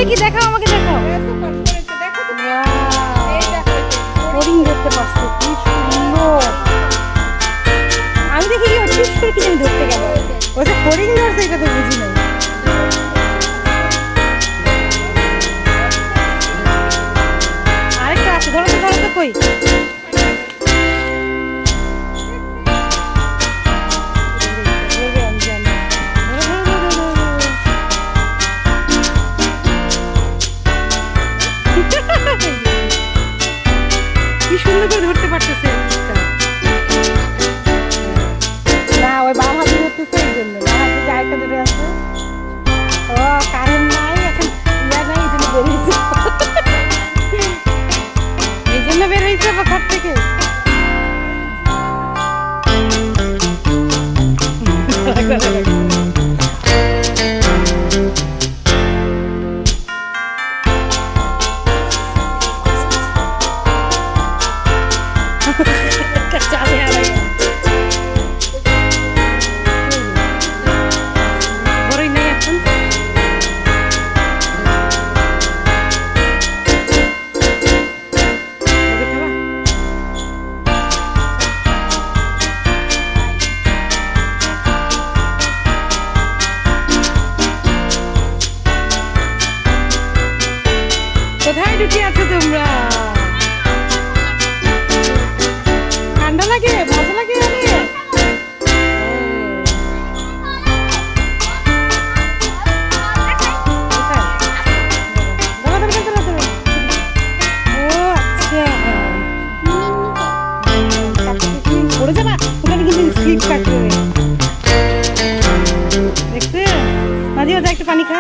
কি দেখাও আমাকে, দেখাও হরিণ দেখতে পাচ্ছি, কি সুন্দর। আমি দেখি ঠিক করে কি ধরতে গেল, ওই যে হরিণ ধরছে এটা তো বুঝি নাই। আরেকটা আছে, ধরো তো ধরো তো, কই কি সুন্দর করে ধরতে পারতেছে না, ওই বাম হাতে ধরতেছে এই জন্য, বাম হাতে যে আরেকটা ধরে আছে। ও কারেন্ট নাই এখন, ইয়া নাই, এই জন্য বের হয়েছে, এই জন্য বের হয়েছে বা ঘর থেকে। কোথায় ঢুকে আছো তোমরা? ঠান্ডা লাগে, মজা লাগে অনেক। পড়ে যাবা, ওখানে কিন্তু স্লিপ কাটবে। দেখছে নাজিফা, যা একটু পানি খা।